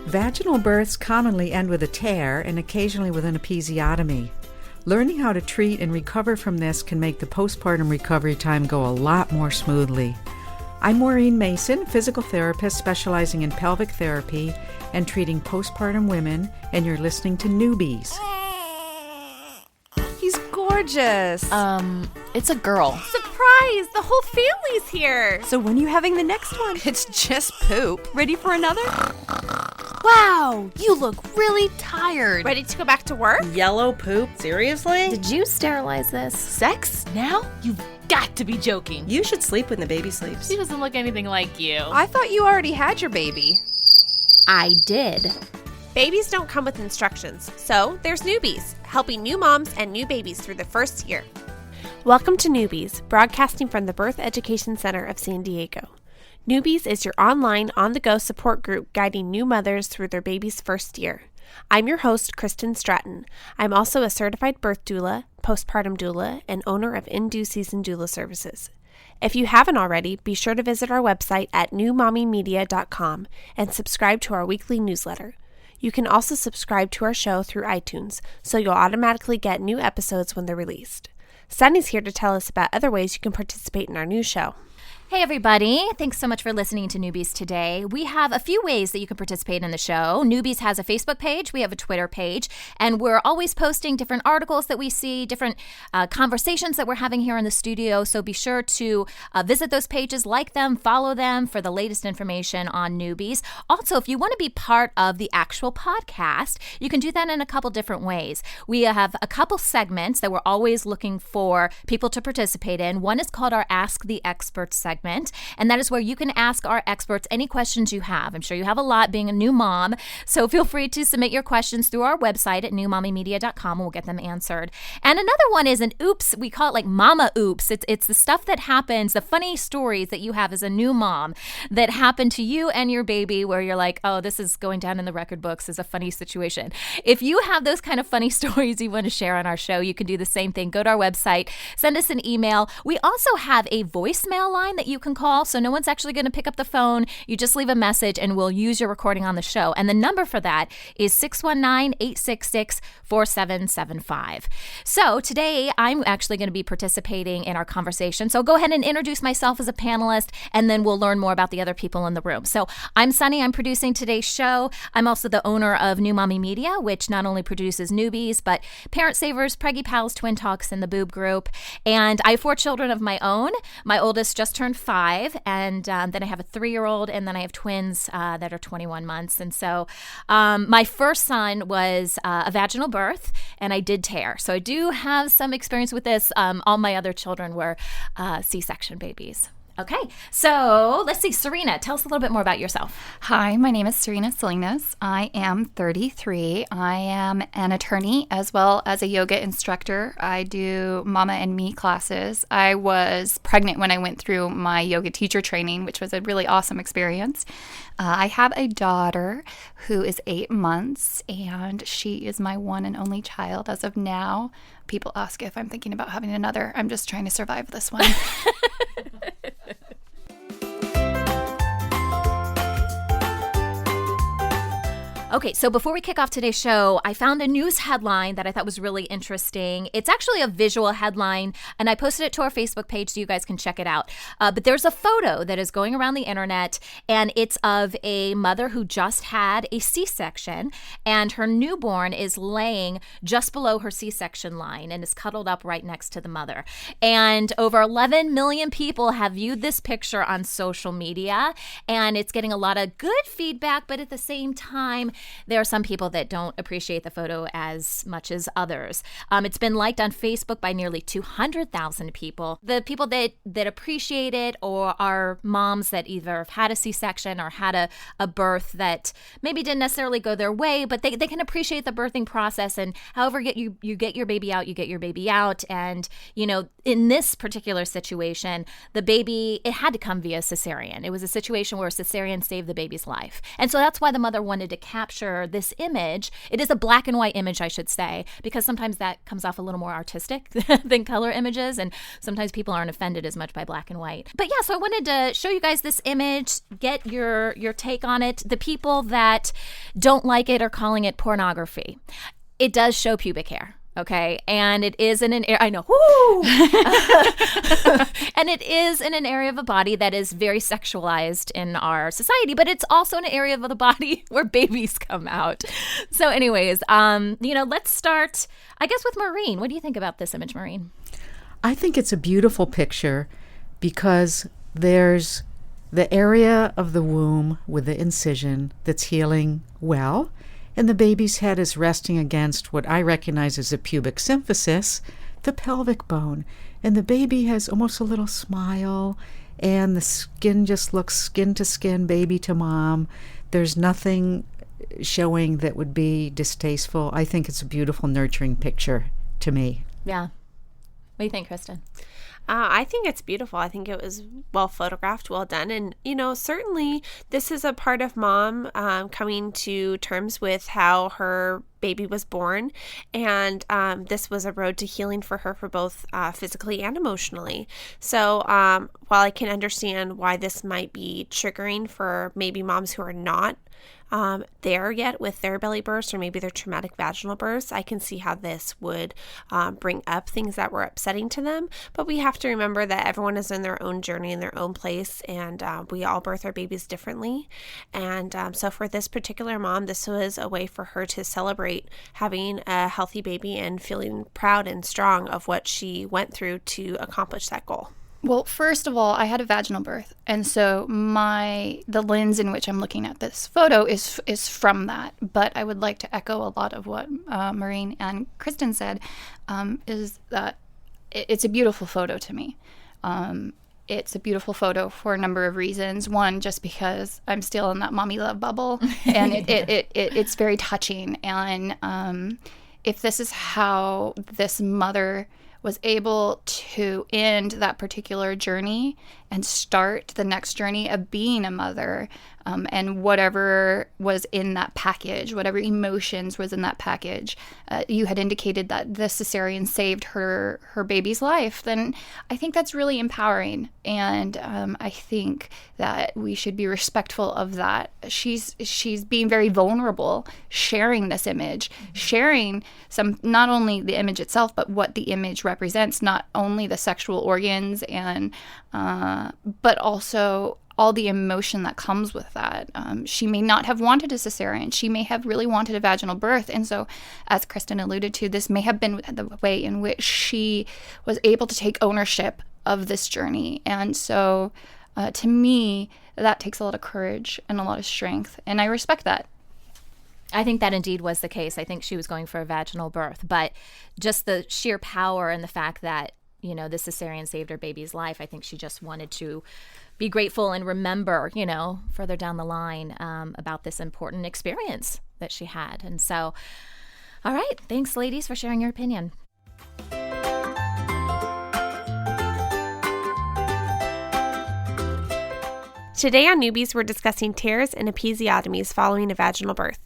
Vaginal births commonly end with a tear and occasionally with an episiotomy. Learning how to treat and recover from this can make the postpartum recovery time go a lot more smoothly. I'm Maureen Mason, physical therapist specializing in pelvic therapy and treating postpartum women, and you're listening to Newbies. He's gorgeous. It's a girl. Surprise! The whole family's here. So when are you having the next one? It's just poop. Ready for another? Wow, you look really tired. Ready to go back to work? Yellow poop? Seriously? Did you sterilize this? Sex? Now? You've got to be joking. You should sleep when the baby sleeps. She doesn't look anything like you. I thought you already had your baby. I did. Babies don't come with instructions, so there's Newbies, helping new moms and new babies through the first year. Welcome to Newbies, broadcasting from the Birth Education Center of San Diego. Newbies is your online, on-the-go support group guiding new mothers through their baby's first year. I'm your host, Kristen Stratton. I'm also a certified birth doula, postpartum doula, and owner of In-Due Season Doula Services. If you haven't already, be sure to visit our website at newmommymedia.com and subscribe to our weekly newsletter. You can also subscribe to our show through iTunes, so you'll automatically get new episodes when they're released. Sunny's here to tell us about other ways you can participate in our new show. Hey everybody, thanks so much for listening to Newbies today. We have a few ways that you can participate in the show. Newbies has a Facebook page, we have a Twitter page, and we're always posting different articles that we see, different conversations that we're having here in the studio, so be sure to visit those pages, like them, follow them for the latest information on Newbies. Also, if you want to be part of the actual podcast, you can do that in a couple different ways. We have a couple segments that we're always looking for people to participate in. One is called our Ask the Experts segment. And that is where you can ask our experts any questions you have. I'm sure you have a lot being a new mom, so feel free to submit your questions through our website at newmommymedia.com and we'll get them answered. And another one is an oops, we call it like mama oops. It's the stuff that happens, the funny stories that you have as a new mom that happen to you and your baby where you're like, oh, this is going down in the record books as a funny situation. If you have those kind of funny stories you want to share on our show, you can do the same thing. Go to our website, send us an email. We also have a voicemail line that you can call, so no one's actually going to pick up the phone. You just leave a message and we'll use your recording on the show. And the number for that is 619-866-4775. So today I'm actually going to be participating in our conversation. So go ahead and introduce myself as a panelist and then we'll learn more about the other people in the room. So I'm Sunny, I'm producing today's show. I'm also the owner of New Mommy Media, which not only produces Newbies, but Parent Savers, Preggy Pals, Twin Talks, and the Boob Group. And I have 4 children of my own. My oldest just turned 5, and then I have a 3-year-old, and then I have twins that are 21 months. And so my first son was a vaginal birth, and I did tear. So I do have some experience with this. All my other children were C-section babies. Okay, so let's see, Serena, tell us a little bit more about yourself. Hi, my name is Serena Salinas. I am 33. I am an attorney as well as a yoga instructor. I do Mama and Me classes. I was pregnant when I went through my yoga teacher training, which was a really awesome experience. I have a daughter who is 8 months, and she is my one and only child as of now. People ask if I'm thinking about having another. I'm just trying to survive this one. Okay, so before we kick off today's show, I found a news headline that I thought was really interesting. It's actually a visual headline, and I posted it to our Facebook page so you guys can check it out. But there's a photo that is going around the internet, and it's of a mother who just had a C-section, and her newborn is laying just below her C-section line and is cuddled up right next to the mother. And over 11 million people have viewed this picture on social media, and it's getting a lot of good feedback, but at the same time, there are some people that don't appreciate the photo as much as others. It's been liked on Facebook by nearly 200,000 people. The people that appreciate it or are moms that either have had a C-section or had a birth that maybe didn't necessarily go their way, but they can appreciate the birthing process, and however you get your baby out, you get your baby out. And, you know, in this particular situation, the baby, it had to come via cesarean. It was a situation where a cesarean saved the baby's life. And so that's why the mother wanted to capture capture this image. It is a black and white image, I should say, because sometimes that comes off a little more artistic than color images, and sometimes people aren't offended as much by black and white. But yeah, so I wanted to show you guys this image, get your take on it. The people that don't like it are calling it pornography. It does show pubic hair. Okay, and it is in an area, I know, woo! And it is in an area of a body that is very sexualized in our society, but it's also an area of the body where babies come out. So anyways, let's start, I guess, with Maureen. What do you think about this image, Maureen? I think it's a beautiful picture because there's the area of the womb with the incision that's healing well, and the baby's head is resting against what I recognize as a pubic symphysis, the pelvic bone. And the baby has almost a little smile, and the skin just looks skin to skin, baby to mom. There's nothing showing that would be distasteful. I think it's a beautiful, nurturing picture to me. Yeah. What do you think, Kristen? I think it's beautiful. I think it was well photographed, well done. And, certainly this is a part of mom coming to terms with how her baby was born. And this was a road to healing for her for both physically and emotionally. So while I can understand why this might be triggering for maybe moms who are not there yet with their belly bursts or maybe their traumatic vaginal births, I can see how this would bring up things that were upsetting to them. But we have to remember that everyone is in their own journey, in their own place, and we all birth our babies differently. And so for this particular mom, this was a way for her to celebrate having a healthy baby and feeling proud and strong of what she went through to accomplish that goal. Well, first of all, I had a vaginal birth, and so the lens in which I'm looking at this photo is from that. But I would like to echo a lot of what Maureen and Kristen said, is that it's a beautiful photo to me. It's a beautiful photo for a number of reasons. One, just because I'm still in that mommy love bubble, and it's very touching. And if this is how this mother was able to end that particular journey and start the next journey of being a mother, and whatever was in that package, whatever emotions was in that package, you had indicated that the cesarean saved her baby's life, then I think that's really empowering. And I think that we should be respectful of that. She's being very vulnerable, sharing this image, sharing not only the image itself, but what the image represents, not only the sexual organs and but also all the emotion that comes with that. She may not have wanted a cesarean. She may have really wanted a vaginal birth. And so, as Kristen alluded to, this may have been the way in which she was able to take ownership of this journey. And so, to me, that takes a lot of courage and a lot of strength. And I respect that. I think that indeed was the case. I think she was going for a vaginal birth. But just the sheer power and the fact that, the cesarean saved her baby's life, I think she just wanted to be grateful and remember, further down the line about this important experience that she had. And so, all right. Thanks, ladies, for sharing your opinion. Today on Newbies, we're discussing tears and episiotomies following a vaginal birth.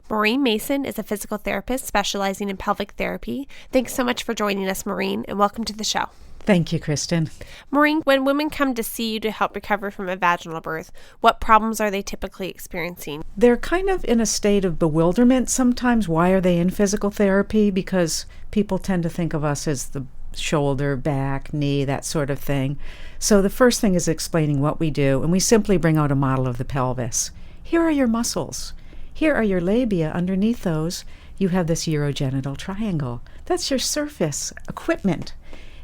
Maureen Mason is a physical therapist specializing in pelvic therapy. Thanks so much for joining us, Maureen, and welcome to the show. Thank you, Kristen. Maureen, when women come to see you to help recover from a vaginal birth, what problems are they typically experiencing? They're kind of in a state of bewilderment sometimes. Why are they in physical therapy? Because people tend to think of us as the shoulder, back, knee, that sort of thing. So the first thing is explaining what we do, and we simply bring out a model of the pelvis. Here are your muscles. Here are your labia. Underneath those, you have this urogenital triangle. That's your surface equipment.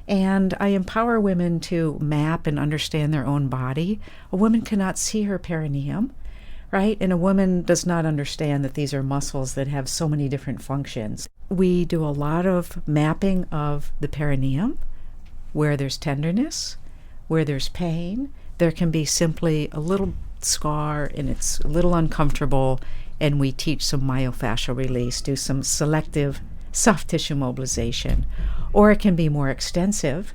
And I empower women to map and understand their own body. A woman cannot see her perineum, right? And a woman does not understand that these are muscles that have so many different functions. We do a lot of mapping of the perineum, where there's tenderness, where there's pain. There can be simply a little scar and it's a little uncomfortable, and we teach some myofascial release, do some selective soft tissue mobilization. Or it can be more extensive,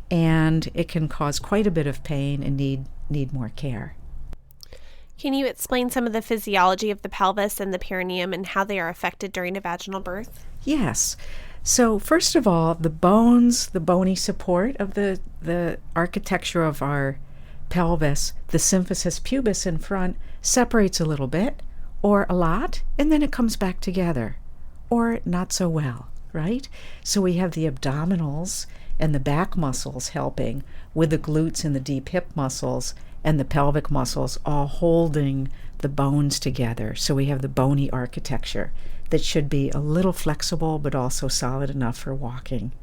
and it can cause quite a bit of pain and need more care. Can you explain some of the physiology of the pelvis and the perineum and how they are affected during a vaginal birth? Yes. So first of all, the bones, the bony support of the architecture of our pelvis, the symphysis pubis in front, separates a little bit or a lot, and then it comes back together, or not so well, right? So we have the abdominals and the back muscles helping with the glutes and the deep hip muscles and the pelvic muscles all holding the bones together. So we have the bony architecture that should be a little flexible but also solid enough for walking.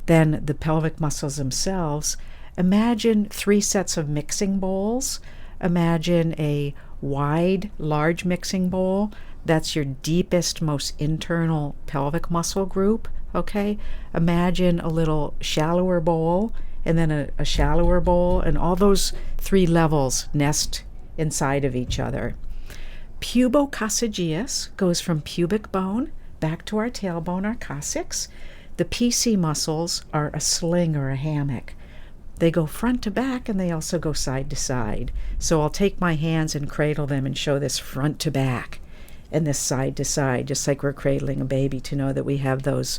Then the pelvic muscles themselves, imagine 3 sets of mixing bowls. Imagine a wide, large mixing bowl. That's your deepest, most internal pelvic muscle group, okay? Imagine a little shallower bowl and then a shallower bowl, and all those 3 levels nest inside of each other. Pubococcygeus goes from pubic bone back to our tailbone, our coccyx. The PC muscles are a sling or a hammock. They go front to back and they also go side to side. So I'll take my hands and cradle them and show this front to back and this side to side, just like we're cradling a baby, to know that we have those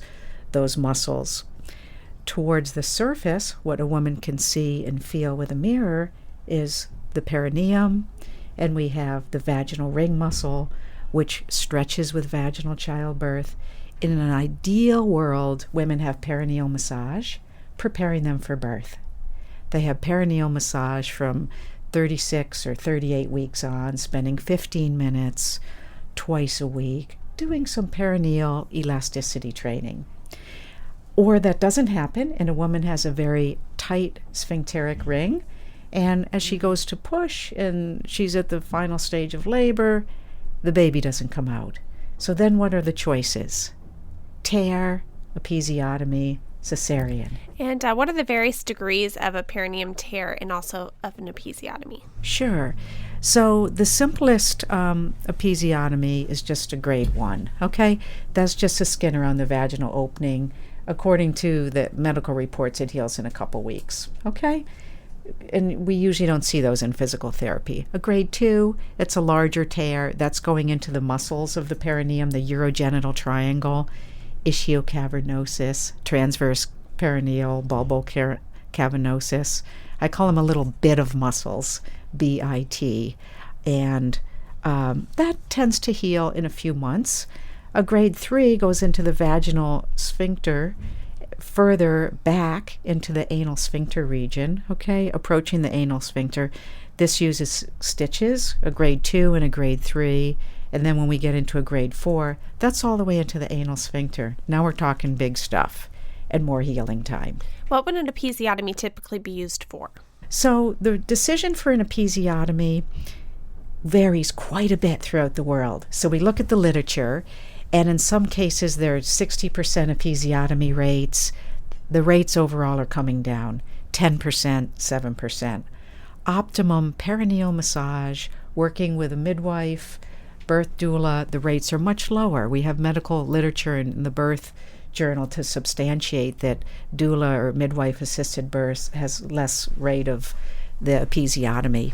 muscles. Towards the surface, what a woman can see and feel with a mirror is the perineum, and we have the vaginal ring muscle, which stretches with vaginal childbirth. In an ideal world, women have perineal massage, preparing them for birth. They have perineal massage from 36 or 38 weeks on, spending 15 minutes twice a week, doing some perineal elasticity training. Or that doesn't happen, and a woman has a very tight sphincteric ring, and as she goes to push and she's at the final stage of labor, the baby doesn't come out. So then what are the choices? Tear, episiotomy, cesarean. And what are the various degrees of a perineum tear and also of an episiotomy? Sure. So the simplest episiotomy is just a grade 1, okay? That's just a skin around the vaginal opening. According to the medical reports, it heals in a couple weeks, okay? And we usually don't see those in physical therapy. A grade 2, it's a larger tear. That's going into the muscles of the perineum, the urogenital triangle, ischiocavernosus, transverse perineal bulbocavernosus. I call them a little bit of muscles, BIT. And that tends to heal in a few months. A grade 3 goes into the vaginal sphincter, further back into the anal sphincter region, okay, approaching the anal sphincter. This uses stitches, a grade 2 and a grade 3, and then when we get into a grade 4, that's all the way into the anal sphincter. Now we're talking big stuff and more healing time. What would an episiotomy typically be used for? So the decision for an episiotomy varies quite a bit throughout the world. So we look at the literature, and in some cases there are 60% episiotomy rates. The rates overall are coming down, 10%, 7%. Optimum perineal massage, working with a midwife, birth doula, the rates are much lower. We have medical literature in the birth journal to substantiate that doula or midwife-assisted birth has less rate of the episiotomy.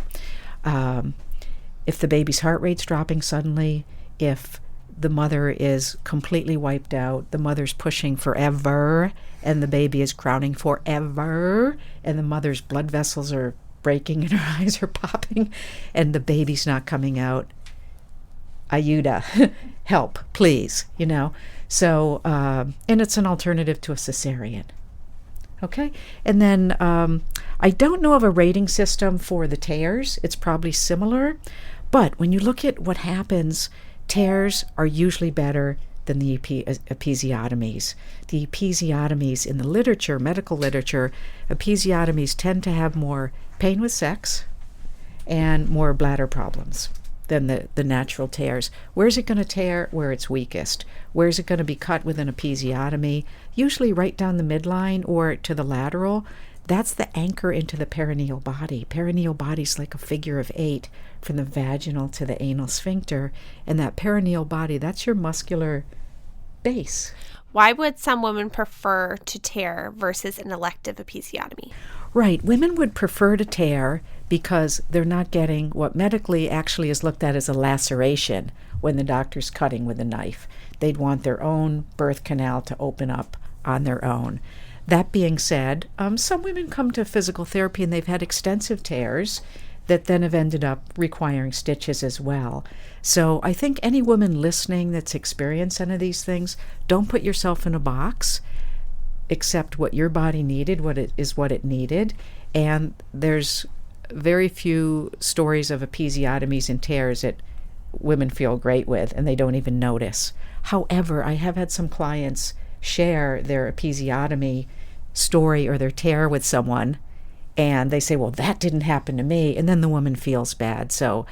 If the baby's heart rate's dropping suddenly, if the mother is completely wiped out, the mother's pushing forever, and the baby is crowning forever, and the mother's blood vessels are breaking and her eyes are popping, and the baby's not coming out, Ayuda, help, please, So, and it's an alternative to a cesarean. Okay? And then I don't know of a rating system for the tears. It's probably similar. But when you look at what happens, tears are usually better than the episiotomies. The episiotomies in the literature, medical literature, episiotomies tend to have more pain with sex and more bladder problems than the natural tears. Where's it going to tear? Where it's weakest. Where's it going to be cut with an episiotomy? Usually right down the midline or to the lateral. That's the anchor into the perineal body. Perineal body's like a figure of 8 from the vaginal to the anal sphincter. And that perineal body, that's your muscular base. Why would some women prefer to tear versus an elective episiotomy? Right. Women would prefer to tear because they're not getting what medically actually is looked at as a laceration when the doctor's cutting with a knife. They'd want their own birth canal to open up on their own. That being said, some women come to physical therapy and they've had extensive tears that then have ended up requiring stitches as well. So I think any woman listening that's experienced any of these things, don't put yourself in a box. Accept what your body needed, what it needed. And there's very few stories of episiotomies and tears that women feel great with, and they don't even notice. However, I have had some clients share their episiotomy story or their tear with someone, and they say, well, that didn't happen to me, and then the woman feels bad. So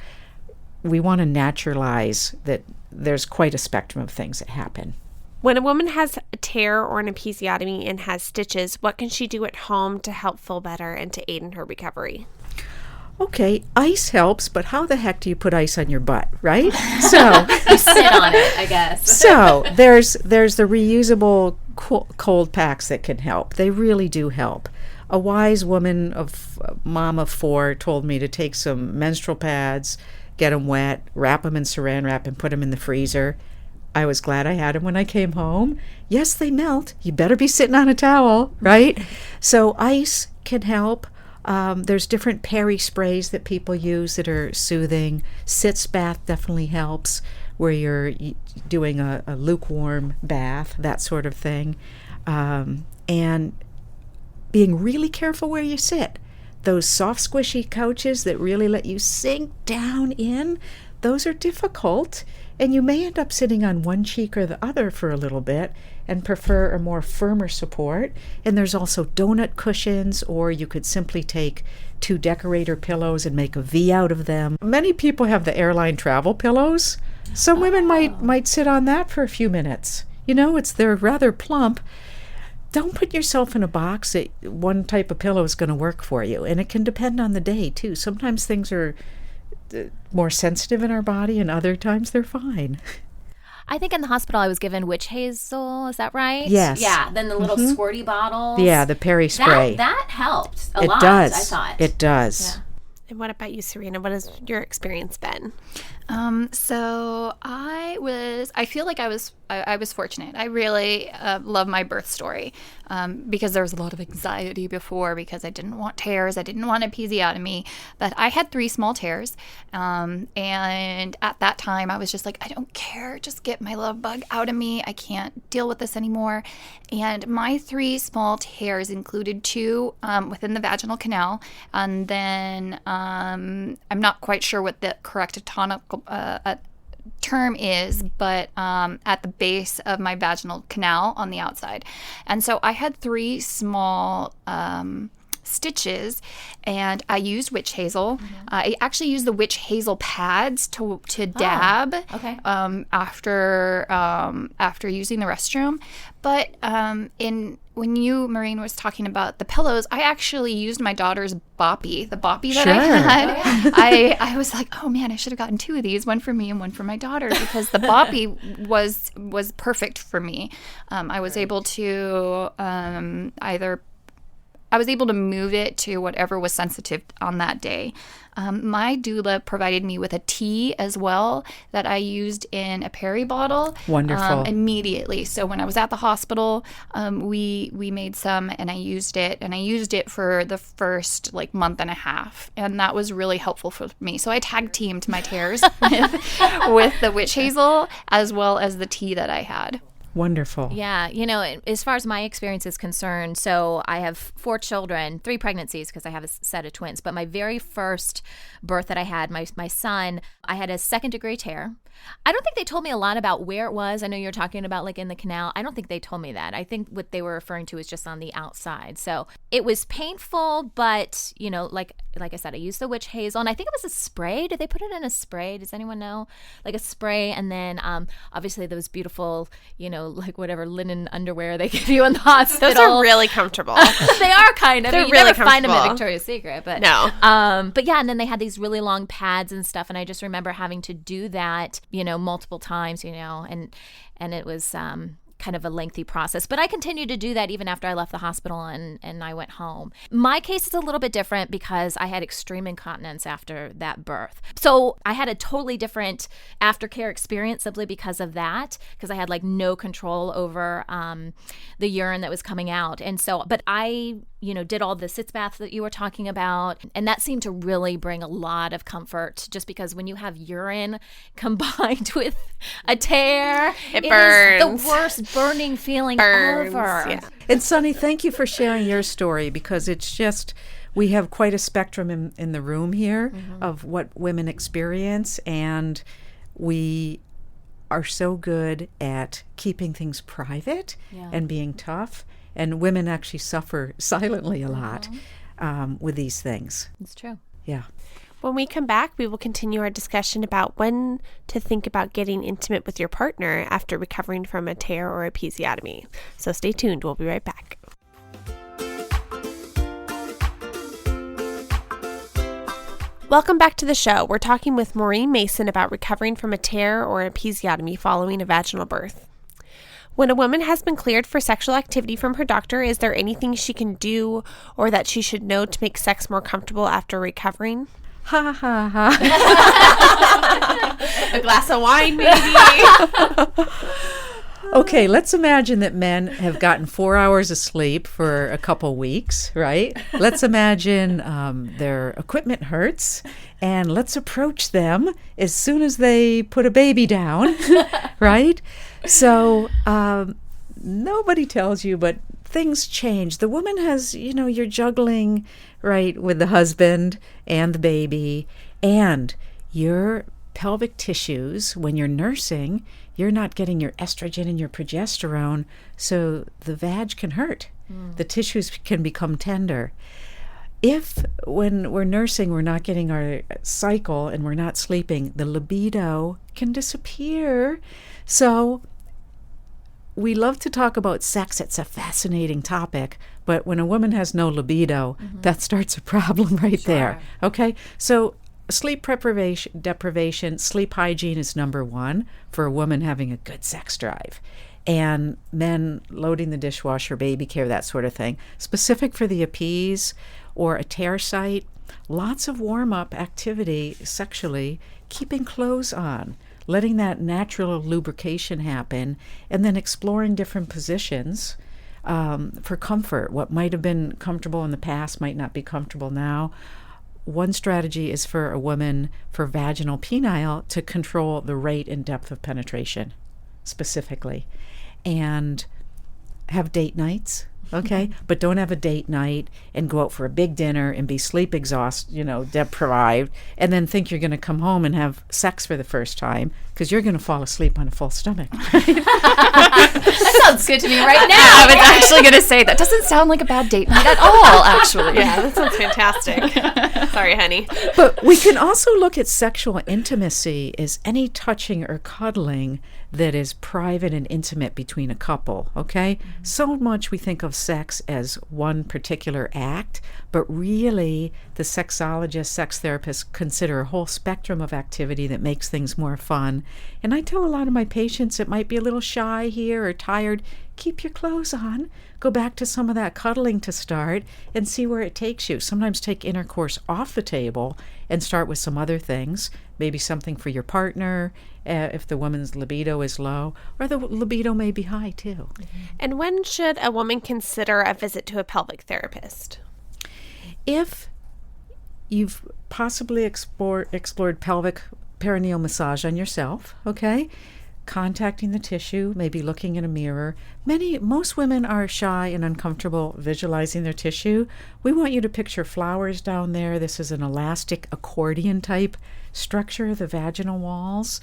we want to naturalize that there's quite a spectrum of things that happen. When a woman has a tear or an episiotomy and has stitches, what can she do at home to help feel better and to aid in her recovery? Okay, ice helps, but how the heck do you put ice on your butt, right? So You sit on it, I guess. So there's the reusable cold packs that can help. They really do help. A wise woman, mom of 4, told me to take some menstrual pads, get them wet, wrap them in saran wrap, and put them in the freezer. I was glad I had them when I came home. Yes, they melt. You better be sitting on a towel, right? So ice can help. There's different peri sprays that people use that are soothing. Sitz bath definitely helps, where you're doing a lukewarm bath, that sort of thing. And being really careful where you sit. Those soft, squishy couches that really let you sink down in, those are difficult. And you may end up sitting on one cheek or the other for a little bit and prefer a more firmer support. And there's also donut cushions, or you could simply take 2 decorator pillows and make a V out of them. Many people have the airline travel pillows. Some women might sit on that for a few minutes. You know, they're rather plump. Don't put yourself in a box that one type of pillow is going to work for you. And it can depend on the day, too. Sometimes things are more sensitive in our body, and other times they're fine. I think in the hospital I was given witch hazel. Is that right? Yes. Yeah. Then the little squirty bottles. Yeah, the peri spray. That helped a It lot. does. I thought It does. Yeah. And what about you, Serena? What has your experience been? So I feel like I was fortunate. I really love my birth story because there was a lot of anxiety before, because I didn't want tears. I didn't want episiotomy, but I had 3 small tears. And at that time I was just like, I don't care. Just get my love bug out of me. I can't deal with this anymore. And my 3 small tears included 2 within the vaginal canal. And then I'm not quite sure what the correct anatomical term is, but at the base of my vaginal canal on the outside. And so I had 3 small stitches, and I used witch hazel. I actually used the witch hazel pads to dab after using the restroom. But when you, Maureen, was talking about the pillows, I actually used my daughter's boppy, the boppy that I had. I was like, oh man, I should have gotten 2 of these, one for me and one for my daughter, because the boppy was perfect for me. I was able to I was able to move it to whatever was sensitive on that day. My doula provided me with a tea as well that I used in a peri bottle. Wonderful. Immediately. So when I was at the hospital, we made some, and I used it. And I used it for the first month and a half. And that was really helpful for me. So I tag teamed my tears with the witch hazel as well as the tea that I had. Wonderful. Yeah. As far as my experience is concerned, so I have 4 children, 3 pregnancies because I have a set of twins. But my very first birth that I had, my son, I had a 2nd-degree tear. I don't think they told me a lot about where it was. I know you're talking about in the canal. I don't think they told me that. I think what they were referring to is just on the outside. So it was painful, but like I said, I used the witch hazel, and I think it was a spray. Did they put it in a spray? Does anyone know? Like a spray, and then obviously those beautiful, whatever linen underwear they give you in the hospital. Those are really comfortable. They are kind of. They're You really never find them at comfortable. Victoria's Secret, but No. But yeah, and then they had these really long pads and stuff, and I just remember having to do that, multiple times, and it was kind kind of a lengthy process. But I continued to do that even after I left the hospital and I went home. My case is a little bit different because I had extreme incontinence after that birth. So I had a totally different aftercare experience simply because of that, because I had like no control over the urine that was coming out. And so, but I, did all the sitz baths that you were talking about, and that seemed to really bring a lot of comfort, just because when you have urine combined with a tear, it burns. is the worst burning feeling Burns, ever. yeah. And Sunny, thank you for sharing your story, because it's just, we have quite a spectrum in the room here of what women experience, and we are so good at keeping things private and being tough. And women actually suffer silently a lot with these things. It's true. Yeah. When we come back, we will continue our discussion about when to think about getting intimate with your partner after recovering from a tear or episiotomy. So stay tuned. We'll be right back. Welcome back to the show. We're talking with Maureen Mason about recovering from a tear or episiotomy following a vaginal birth. When a woman has been cleared for sexual activity from her doctor, is there anything she can do or that she should know to make sex more comfortable after recovering? Ha ha ha. A glass of wine, maybe. Okay, let's imagine that men have gotten 4 hours of sleep for a couple weeks, right? Let's imagine their equipment hurts, and let's approach them as soon as they put a baby down, right? So nobody tells you, but things change. The woman has, you're juggling, right, with the husband and the baby, and your pelvic tissues, when you're nursing, you're not getting your estrogen and your progesterone, so the vag can hurt. The tissues can become tender. If, when we're nursing, we're not getting our cycle and we're not sleeping, the libido can disappear. So we love to talk about sex. It's a fascinating topic. But when a woman has no libido, that starts a problem right there. Okay? So sleep deprivation, sleep hygiene is number one for a woman having a good sex drive. And men loading the dishwasher, baby care, that sort of thing. Specific for the EPs or a tear site, lots of warm-up activity sexually, keeping clothes on, letting that natural lubrication happen, and then exploring different positions for comfort. What might have been comfortable in the past might not be comfortable now. One strategy is for a woman, for vaginal penile, to control the rate and depth of penetration specifically. And have date nights, okay? But don't have a date night and go out for a big dinner and be sleep exhausted, deprived, and then think you're going to come home and have sex for the first time, because you're going to fall asleep on a full stomach. That sounds good to me right now. I was actually going to say, that doesn't sound like a bad date night at all, actually. Yeah, that sounds fantastic. Sorry, honey. But we can also look at sexual intimacy as any touching or cuddling that is private and intimate between a couple, okay? So much we think of sex as one particular act, but really the sexologists, sex therapists consider a whole spectrum of activity that makes things more fun. And I tell a lot of my patients that might be a little shy here or tired, keep your clothes on, go back to some of that cuddling to start and see where it takes you. Sometimes take intercourse off the table and start with some other things, maybe something for your partner, if the woman's libido is low, or the libido may be high too. And when should a woman consider a visit to a pelvic therapist? If you've possibly explored pelvic perineal massage on yourself, okay, contacting the tissue, maybe looking in a mirror. Most women are shy and uncomfortable visualizing their tissue. We want you to picture flowers down there. This is an elastic accordion type structure, the vaginal walls.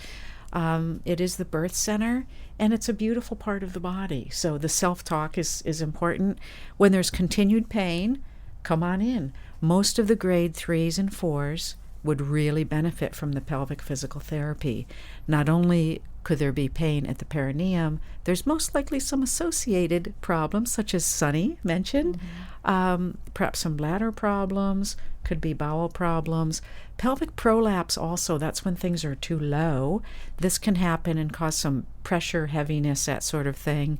It is the birth center, and it's a beautiful part of the body. So the self-talk is important. When there's continued pain, come on in. Most of the grade 3s and 4s would really benefit from the pelvic physical therapy. Not only could there be pain at the perineum, there's most likely some associated problems, such as Sunny mentioned, perhaps some bladder problems, could be bowel problems. Pelvic prolapse also, that's when things are too low. This can happen and cause some pressure, heaviness, that sort of thing.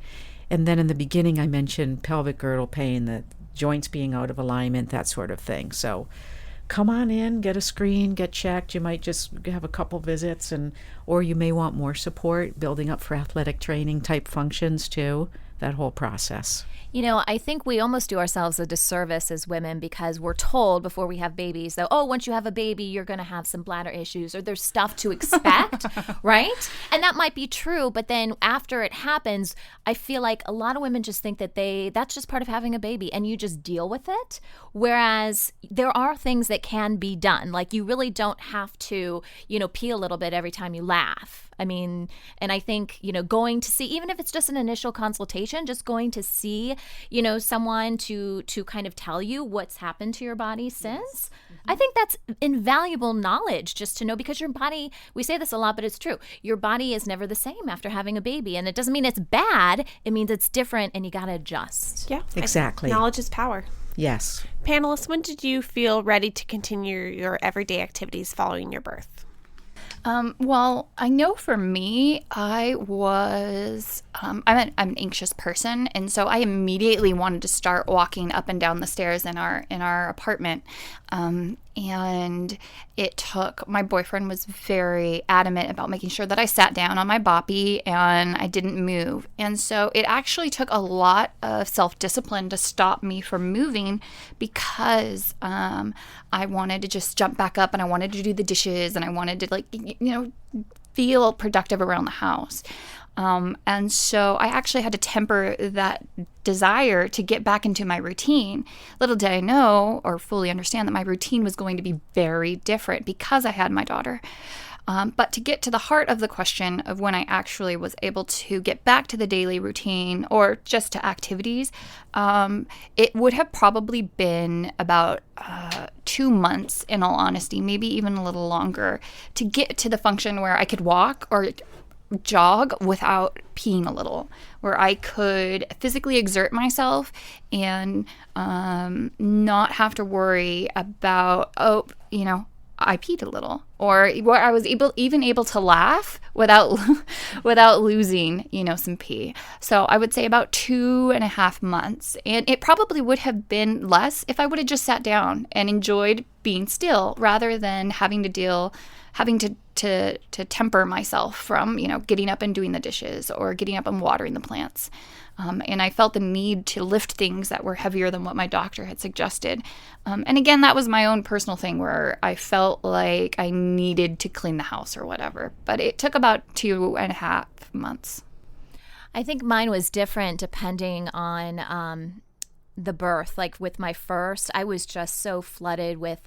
And then in the beginning I mentioned pelvic girdle pain, the joints being out of alignment, that sort of thing. So come on in, get a screen, get checked. You might just have a couple visits, or you may want more support, building up for athletic training type functions too, that whole process. You know, I think we almost do ourselves a disservice as women because we're told before we have babies that, oh, once you have a baby, you're going to have some bladder issues or there's stuff to expect, right? And that might be true. But then after it happens, I feel like a lot of women just think that that's just part of having a baby and you just deal with it. Whereas there are things that can be done. Like you really don't have to, pee a little bit every time you laugh. I mean, and I think, going to see, even if it's just an initial consultation, just going to see, someone to kind of tell you what's happened to your body since. Mm-hmm. I think that's invaluable knowledge just to know, because your body, we say this a lot, but it's true. Your body is never the same after having a baby. And it doesn't mean it's bad. It means it's different and you got to adjust. Yeah, exactly. Knowledge is power. Yes. Panelists, when did you feel ready to continue your everyday activities following your birth? Well, I know for me, I was, I'm an anxious person. And so I immediately wanted to start walking up and down the stairs in our apartment. And it took, my boyfriend was very adamant about making sure that I sat down on my boppy and I didn't move. And so it actually took a lot of self-discipline to stop me from moving because I wanted to just jump back up and I wanted to do the dishes and I wanted to feel productive around the house. And so I actually had to temper that desire to get back into my routine. Little did I know or fully understand that my routine was going to be very different because I had my daughter. But to get to the heart of the question of when I actually was able to get back to the daily routine or just to activities, it would have probably been about 2 months, in all honesty, maybe even a little longer, to get to the function where I could walk or jog without peeing a little, where I could physically exert myself and not have to worry about, I peed a little, or where I was able to laugh without losing, some pee. So I would say about 2.5 months, and it probably would have been less if I would have just sat down and enjoyed being still rather than having to temper myself from, getting up and doing the dishes or getting up and watering the plants. And I felt the need to lift things that were heavier than what my doctor had suggested. And again, that was my own personal thing where I felt like I needed to clean the house or whatever. But it took about 2.5 months. I think mine was different depending on the birth. Like with my first, I was just so flooded with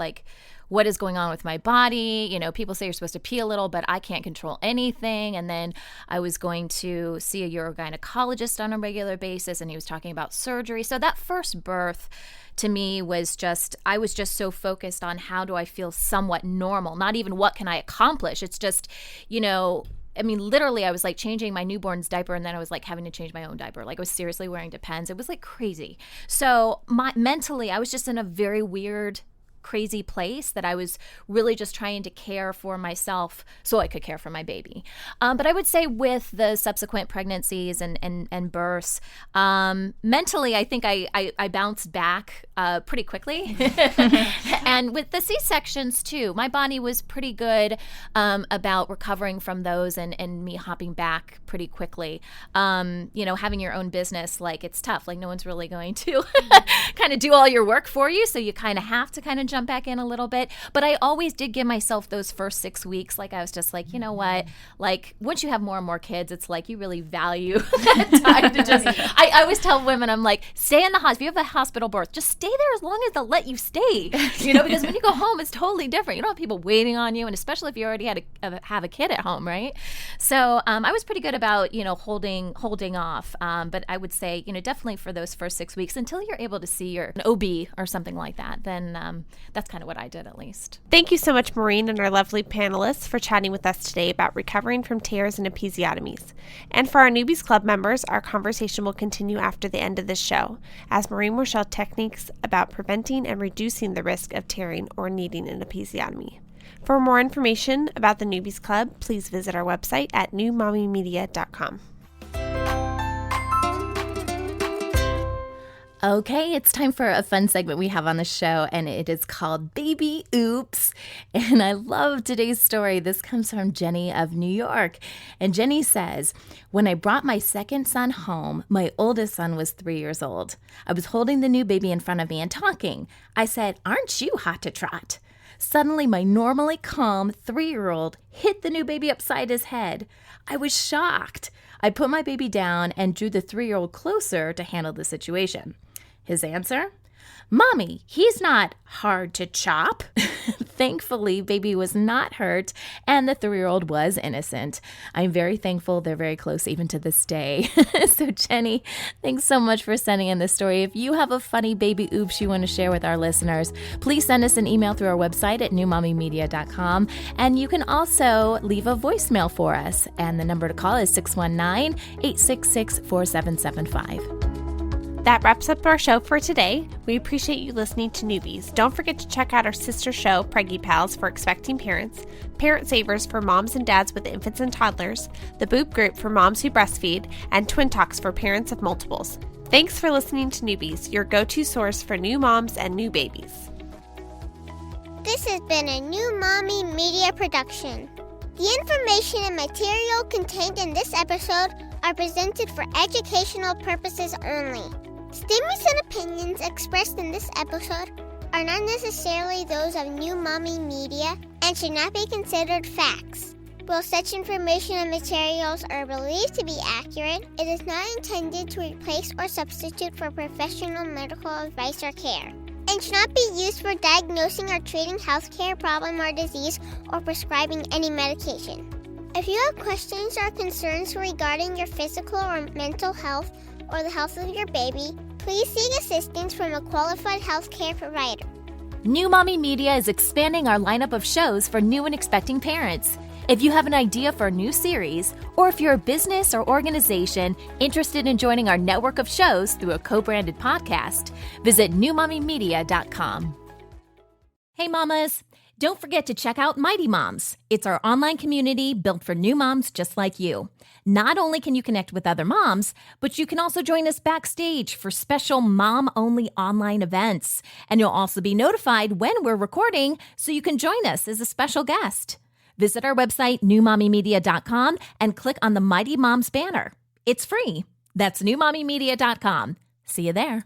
what is going on with my body. People say you're supposed to pee a little, but I can't control anything. And then I was going to see a urogynecologist on a regular basis, and he was talking about surgery. So that first birth to me was I was just so focused on how do I feel somewhat normal, not even what can I accomplish. It's just, literally I was changing my newborn's diaper, and then I was having to change my own diaper. I was seriously wearing Depends. It was crazy. So mentally, I was just in a very weird, crazy place that I was really just trying to care for myself so I could care for my baby. But I would say with the subsequent pregnancies and births, mentally, I think I bounced back pretty quickly. And with the C-sections too, my body was pretty good about recovering from those and me hopping back pretty quickly. Having your own business, it's tough. No one's really going to kind of do all your work for you. So you kind of have to kind of jump back in a little bit. But I always did give myself those first 6 weeks. I was just you know what? Once you have more and more kids, it's you really value that time to just, I always tell women, I'm stay in the hospital. If you have a hospital birth, just stay there as long as they'll let you stay. Because when you go home, it's totally different. You don't have people waiting on you. And especially if you already have a kid at home, right? So I was pretty good about, holding off. But I would say, definitely for those first 6 weeks until you're able to see an OB or something like that, then That's kind of what I did, at least. Thank you so much, Maureen, and our lovely panelists for chatting with us today about recovering from tears and episiotomies. And for our Newbies Club members, our conversation will continue after the end of this show, as Maureen will share techniques about preventing and reducing the risk of tearing or needing an episiotomy. For more information about the Newbies Club, please visit our website at newmommymedia.com. Okay, it's time for a fun segment we have on the show, and it is called Baby Oops. And I love today's story. This comes from Jenny of New York. And Jenny says, when I brought my second son home, my oldest son was 3 years old. I was holding the new baby in front of me and talking. I said, "Aren't you hot to trot?" Suddenly, my normally calm 3-year-old hit the new baby upside his head. I was shocked. I put my baby down and drew the 3-year-old closer to handle the situation. His answer? "Mommy, he's not hard to chop." Thankfully, baby was not hurt, and the 3-year-old was innocent. I'm very thankful they're very close even to this day. So, Jenny, thanks so much for sending in this story. If you have a funny baby oops you want to share with our listeners, please send us an email through our website at newmommymedia.com. And you can also leave a voicemail for us. And the number to call is 619-866-4775. That wraps up our show for today. We appreciate you listening to Newbies. Don't forget to check out our sister show, Preggy Pals, for expecting parents, Parent Savers for moms and dads with infants and toddlers, the Boop Group for moms who breastfeed, and Twin Talks for parents of multiples. Thanks for listening to Newbies, your go-to source for new moms and new babies. This has been a New Mommy Media production. The information and material contained in this episode are presented for educational purposes only. Statements and opinions expressed in this episode are not necessarily those of New Mommy Media and should not be considered facts. While such information and materials are believed to be accurate, it is not intended to replace or substitute for professional medical advice or care, and should not be used for diagnosing or treating healthcare problem or disease or prescribing any medication. If you have questions or concerns regarding your physical or mental health or the health of your baby, please seek assistance from a qualified healthcare provider. New Mommy Media is expanding our lineup of shows for new and expecting parents. If you have an idea for a new series, or if you're a business or organization interested in joining our network of shows through a co-branded podcast, visit newmommymedia.com. Hey mamas, don't forget to check out Mighty Moms. It's our online community built for new moms just like you. Not only can you connect with other moms, but you can also join us backstage for special mom-only online events. And you'll also be notified when we're recording so you can join us as a special guest. Visit our website, newmommymedia.com, and click on the Mighty Moms banner. It's free. That's newmommymedia.com. See you there.